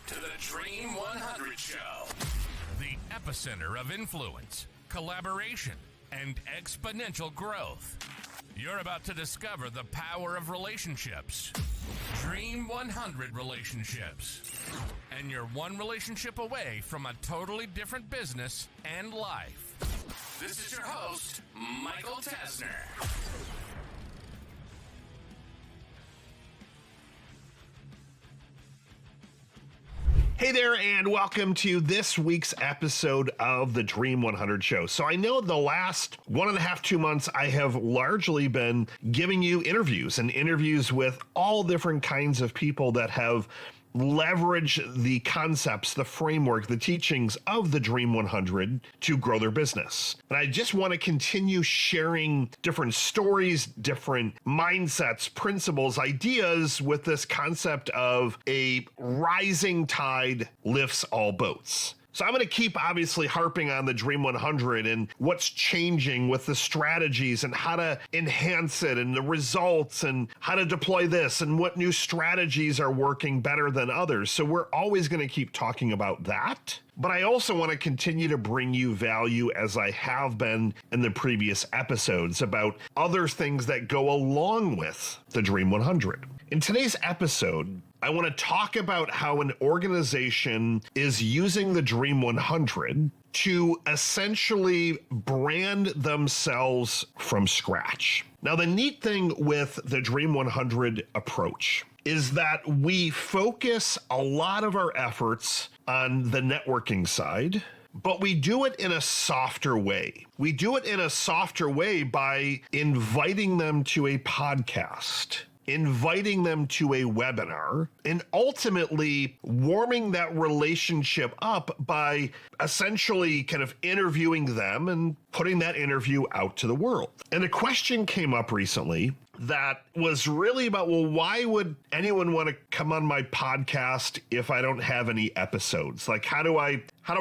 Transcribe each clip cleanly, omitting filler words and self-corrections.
to the Dream 100 Show, the epicenter of influence, collaboration, and exponential growth. You're about to discover the power of relationships. Dream 100 relationships. And you're one relationship away from a totally different business and life. This is your host, Michael Tasner. Hey there, and welcome to this week's episode of the Dream 100 Show. So I know the last 1.5, 2 months, I have largely been giving you interviews with all different kinds of people that have leveraged the concepts, the framework, the teachings of the Dream 100 to grow their business. And I just want to continue sharing different stories, different mindsets, principles, ideas with this concept of a rising tide lifts all boats. So I'm going to keep obviously harping on the Dream 100 and what's changing with the strategies and how to enhance it and the results and how to deploy this and what new strategies are working better than others. So we're always going to keep talking about that. But I also want to continue to bring you value, as I have been in the previous episodes, about other things that go along with the Dream 100. In today's episode, I want to talk about how an organization is using the Dream 100 to essentially brand themselves from scratch. Now, the neat thing with the Dream 100 approach is that we focus a lot of our efforts on the networking side, but we do it in a softer way. We do it in a softer way by inviting them to a podcast, inviting them to a webinar, and ultimately warming that relationship up by essentially kind of interviewing them and putting that interview out to the world. And a question came up recently that was really about, well, why would anyone want to come on my podcast if I don't have any episodes? Like, how do I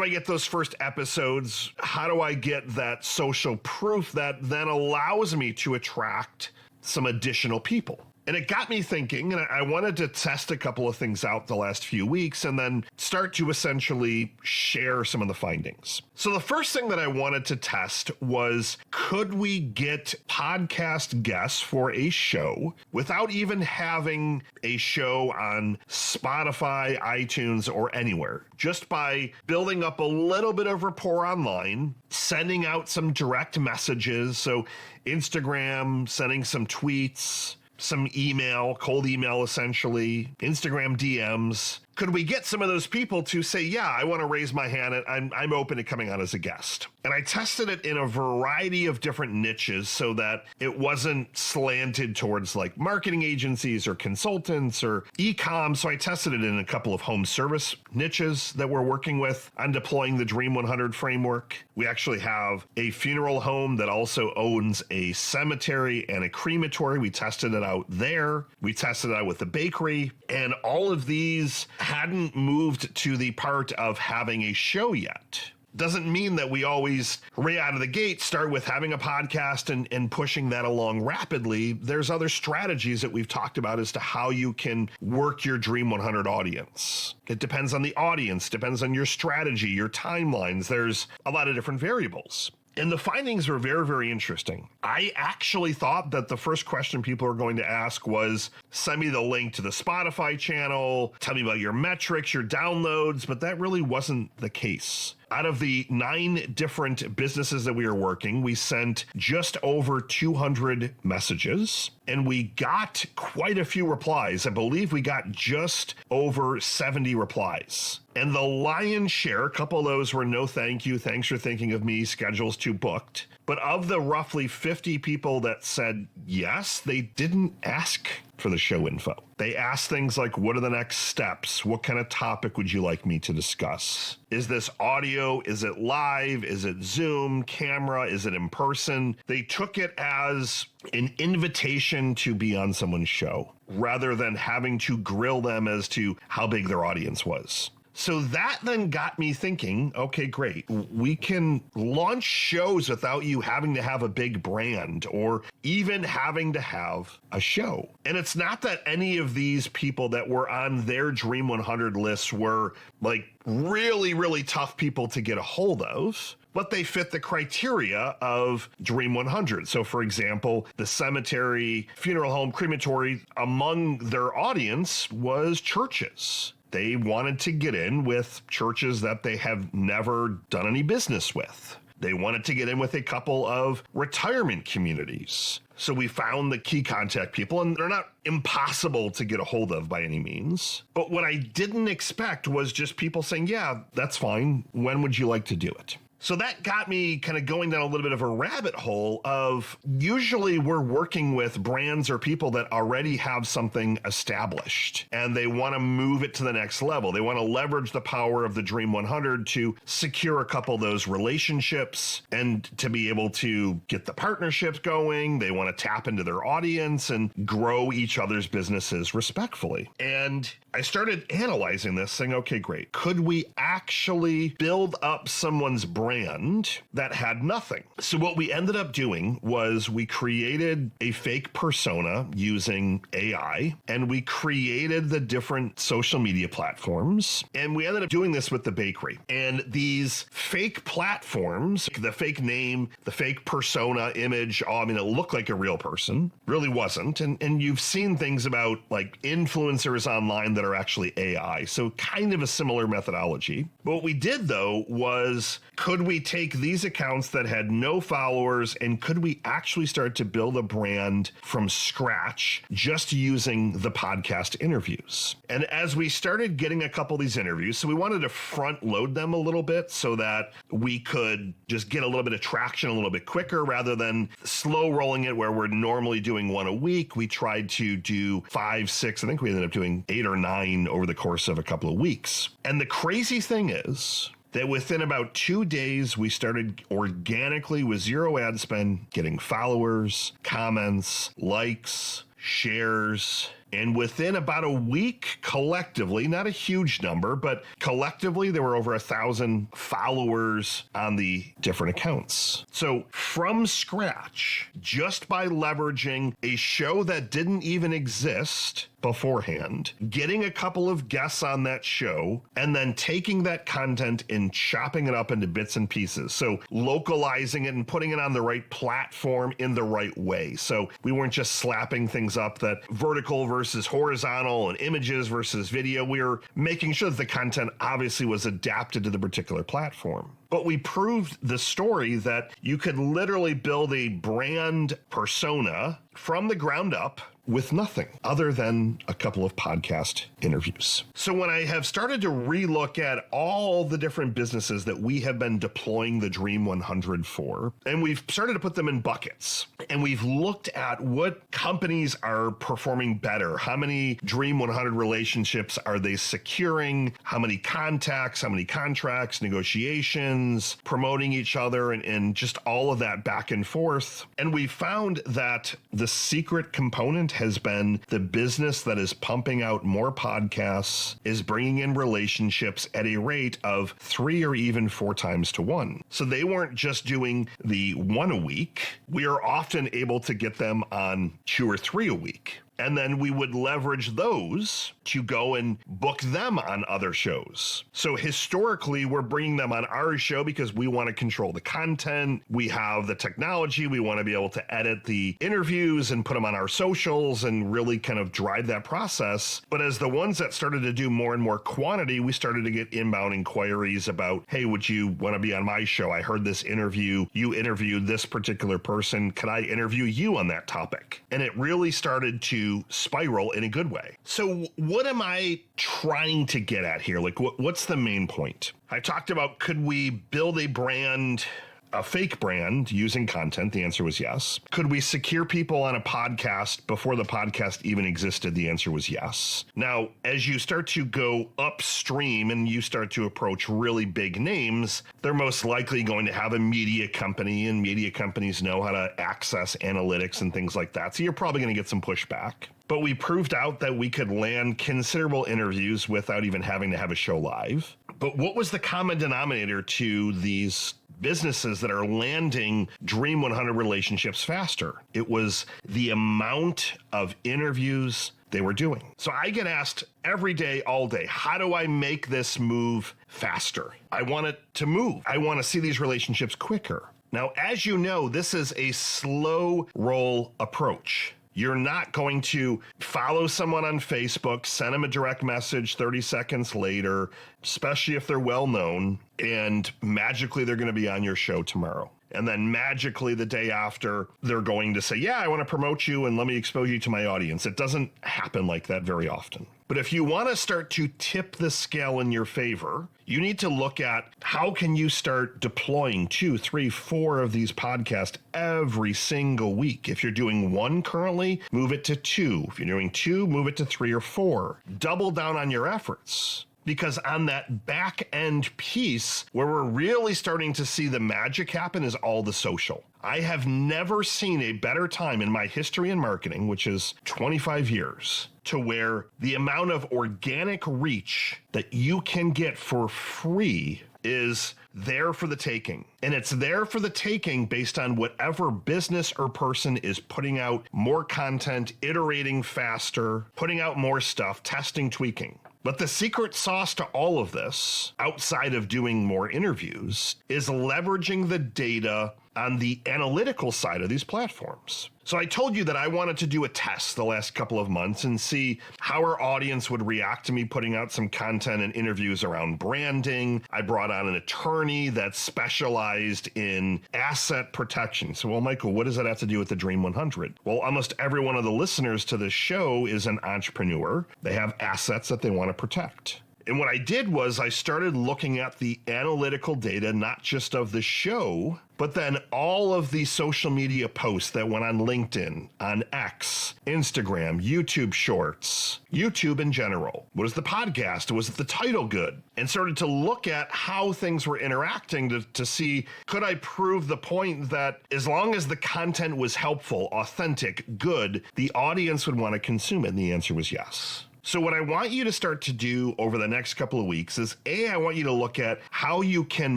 get those first episodes? How do I get that social proof that then allows me to attract some additional people? And it got me thinking, and I wanted to test a couple of things out the last few weeks and then start to essentially share some of the findings. So the first thing that I wanted to test was, could we get podcast guests for a show without even having a show on Spotify, iTunes, or anywhere? Just by building up a little bit of rapport online, sending out some direct messages, so Instagram, sending some tweets, some email, cold email essentially, Instagram DMs. Could we get some of those people to say, yeah, I want to raise my hand and I'm open to coming on as a guest? And I tested it in a variety of different niches so that it wasn't slanted towards like marketing agencies or consultants or e-com. So I tested it in a couple of home service niches that we're working with on deploying the Dream 100 framework. We actually have a funeral home that also owns a cemetery and a crematory. We tested it out there. We tested it out with the bakery, and all of these hadn't moved to the part of having a show yet. Doesn't mean that we always, right out of the gate, start with having a podcast and pushing that along rapidly. There's other strategies that we've talked about as to how you can work your Dream 100 audience. It depends on the audience, depends on your strategy, your timelines. There's a lot of different variables. And the findings were very, very interesting. I actually thought that the first question people are going to ask was, send me the link to the Spotify channel, tell me about your metrics, your downloads, but that really wasn't the case. Out of the 9 different businesses that we are working, we sent just over 200 messages, and we got quite a few replies. I believe we got just over 70 replies. And the lion's share, a couple of those were no thank you, thanks for thinking of me, schedules too booked. But of the roughly 50 people that said yes, they didn't ask for the show info. They asked things like, what are the next steps? What kind of topic would you like me to discuss? Is this audio? Is it live? Is it Zoom, camera? Is it in person? They took it as an invitation to be on someone's show rather than having to grill them as to how big their audience was. So that then got me thinking, okay, great. We can launch shows without you having to have a big brand or even having to have a show. And it's not that any of these people that were on their Dream 100 lists were like really, really tough people to get a hold of, but they fit the criteria of Dream 100. So for example, the cemetery, funeral home, crematory, among their audience was churches. They wanted to get in with churches that they have never done any business with. They wanted to get in with a couple of retirement communities. So we found the key contact people, and they're not impossible to get a hold of by any means. But what I didn't expect was just people saying, yeah, that's fine. When would you like to do it? So that got me kind of going down a little bit of a rabbit hole of usually we're working with brands or people that already have something established and they want to move it to the next level. They want to leverage the power of the Dream 100 to secure a couple of those relationships and to be able to get the partnerships going. They want to tap into their audience and grow each other's businesses respectfully. And I started analyzing this saying, okay, great. Could we actually build up someone's brand that had nothing? So what we ended up doing was we created a fake persona using AI, and we created the different social media platforms, and we ended up doing this with the bakery. And these fake platforms, the fake name, the fake persona image, it looked like a real person, really wasn't. And you've seen things about like influencers online that are actually AI. So kind of a similar methodology. But what we did though was, could we take these accounts that had no followers and could we actually start to build a brand from scratch just using the podcast interviews? And as we started getting a couple of these interviews, so we wanted to front load them a little bit so that we could just get a little bit of traction a little bit quicker rather than slow rolling it where we're normally doing one a week. We tried to do 5, 6, I think we ended up doing 8 or 9 over the course of a couple of weeks. And the crazy thing is that within about 2 days, we started organically with zero ad spend, getting followers, comments, likes, shares. And within about a week, collectively, not a huge number, but collectively, there were over 1,000 followers on the different accounts. So from scratch, just by leveraging a show that didn't even exist beforehand, getting a couple of guests on that show, and then taking that content and chopping it up into bits and pieces. So localizing it and putting it on the right platform in the right way. So we weren't just slapping things up that vertical versus horizontal and images versus video. We were making sure that the content obviously was adapted to the particular platform. But we proved the story that you could literally build a brand persona from the ground up with nothing other than a couple of podcast interviews. So when I have started to relook at all the different businesses that we have been deploying the Dream 100 for, and we've started to put them in buckets, and we've looked at what companies are performing better, how many Dream 100 relationships are they securing, how many contacts, how many contracts, negotiations, promoting each other, and just all of that back and forth. And we found that the secret component has been the business that is pumping out more podcasts, is bringing in relationships at a rate of 3 or even 4 times to 1. So they weren't just doing the 1 a week. We are often able to get them on 2 or 3 a week. And then we would leverage those to go and book them on other shows. So historically, we're bringing them on our show because we want to control the content. We have the technology. We want to be able to edit the interviews and put them on our socials and really kind of drive that process. But as the ones that started to do more and more quantity, we started to get inbound inquiries about, hey, would you want to be on my show? I heard this interview. You interviewed this particular person. Could I interview you on that topic? And it really started to spiral in a good way. So what am I trying to get at here? Like, what's the main point? I talked about, could we build a brand, a fake brand using content? The answer was yes. Could we secure people on a podcast before the podcast even existed? The answer was yes. Now, as you start to go upstream and you start to approach really big names, they're most likely going to have a media company, and media companies know how to access analytics and things like that. So you're probably going to get some pushback. but we proved out that we could land considerable interviews without even having to have a show live. But what was the common denominator to these businesses that are landing Dream 100 relationships faster? It was the amount of interviews they were doing. So I get asked every day, all day, how do I make this move faster? I want it to move. I want to see these relationships quicker. Now, as you know, this is a slow roll approach. You're not going to follow someone on Facebook, send them a direct message 30 seconds later, especially if they're well known, and magically they're going to be on your show tomorrow. And then magically the day after, they're going to say, yeah, I want to promote you and let me expose you to my audience. It doesn't happen like that very often. But if you want to start to tip the scale in your favor, you need to look at how can you start deploying 2, 3, 4 of these podcasts every single week. If you're doing 1 currently, move it to 2. If you're doing 2, move it to 3 or 4. Double down on your efforts. Because on that back end piece where we're really starting to see the magic happen is all the social. I have never seen a better time in my history in marketing, which is 25 years, to where the amount of organic reach that you can get for free is there for the taking. And it's there for the taking based on whatever business or person is putting out more content, iterating faster, putting out more stuff, testing, tweaking. But the secret sauce to all of this, outside of doing more interviews, is leveraging the data on the analytical side of these platforms. So I told you that I wanted to do a test the last couple of months and see how our audience would react to me putting out some content and interviews around branding. I brought on an attorney that specialized in asset protection. So, well, Michael, what does that have to do with the Dream 100? Well, almost every one of the listeners to this show is an entrepreneur. They have assets that they want to protect. And what I did was I started looking at the analytical data, not just of the show, but then all of the social media posts that went on LinkedIn, on X, Instagram, YouTube Shorts, YouTube in general. Was the podcast? Was the title good? And started to look at how things were interacting to see, could I prove the point that as long as the content was helpful, authentic, good, the audience would want to consume it? And the answer was yes. So what I want you to start to do over the next couple of weeks is, I want you to look at how you can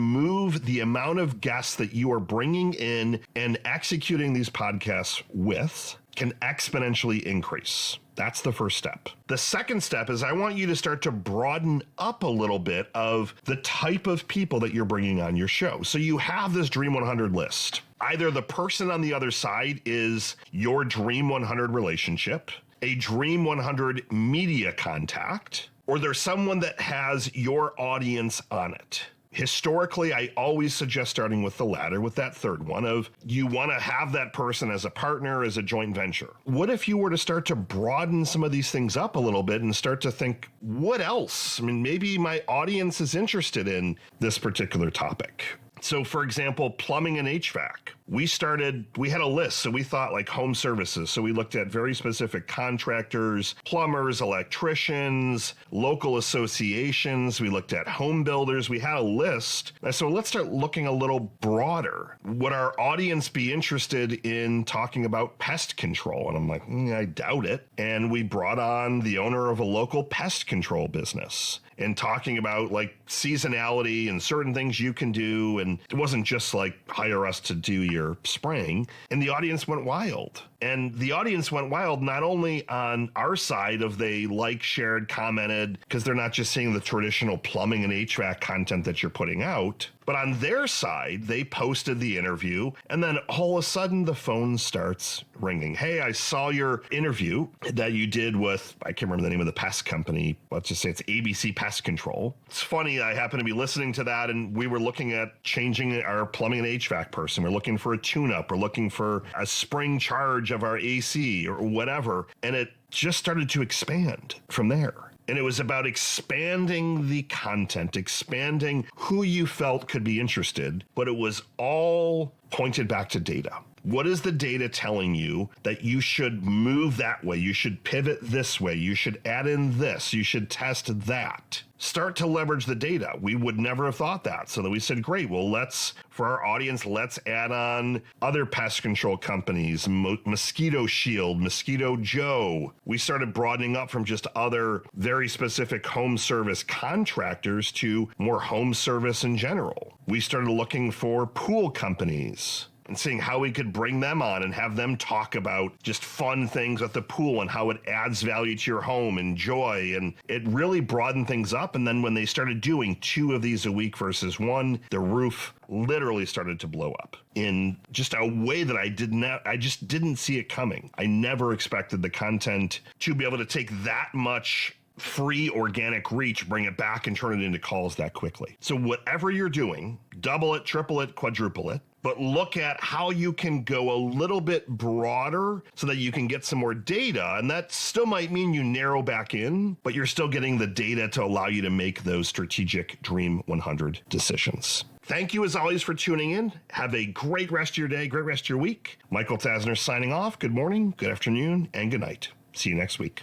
move the amount of guests that you are bringing in and executing these podcasts with can exponentially increase. That's the first step. The second step is I want you to start to broaden up a little bit of the type of people that you're bringing on your show. So you have this Dream 100 list. Either the person on the other side is your Dream 100 relationship, a Dream 100 media contact, or there's someone that has your audience on it. Historically, I always suggest starting with the latter, with that third one of you want to have that person as a partner, as a joint venture. What if you were to start to broaden some of these things up a little bit and start to think, what else? I mean, maybe my audience is interested in this particular topic. So for example, plumbing and HVAC. We had a list. So we thought like home services. So we looked at very specific contractors, plumbers, electricians, local associations. We looked at home builders. We had a list. So let's start looking a little broader. Would our audience be interested in talking about pest control? And I'm like, I doubt it. And we brought on the owner of a local pest control business and talking about like seasonality and certain things you can do. And it wasn't just like hire us to do your spraying. And the audience went wild. And the audience went wild not only on our side of they liked, shared, commented, because they're not just seeing the traditional plumbing and HVAC content that you're putting out, but on their side, they posted the interview, and then all of a sudden the phone starts ringing. Hey, I saw your interview that you did with, I can't remember the name of the pest company. Let's just say it's ABC Pest Control. It's funny, I happened to be listening to that, and we were looking at changing our plumbing and HVAC person. We're looking for a tune-up. We're looking for a spring charge of our AC or whatever. And it just started to expand from there. And it was about expanding the content, expanding who you felt could be interested, but it was all pointed back to data. What is the data telling you that you should move that way? You should pivot this way. You should add in this. You should test that. start to leverage the data. We would never have thought that. So then we said, great, well, for our audience, let's add on other pest control companies, Mosquito Shield, Mosquito Joe. We started broadening up from just other very specific home service contractors to more home service in general. We started looking for pool companies and seeing how we could bring them on and have them talk about just fun things at the pool and how it adds value to your home and joy. And it really broadened things up. And then when they started doing 2 of these a week versus 1, the roof literally started to blow up in just a way that I just didn't see it coming. I never expected the content to be able to take that much free organic reach, bring it back and turn it into calls that quickly. So whatever you're doing, double it, triple it, quadruple it, but look at how you can go a little bit broader so that you can get some more data. And that still might mean you narrow back in, but you're still getting the data to allow you to make those strategic Dream 100 decisions. Thank you as always for tuning in. Have a great rest of your day, great rest of your week. Michael Tasner signing off. Good morning, good afternoon, and good night. See you next week.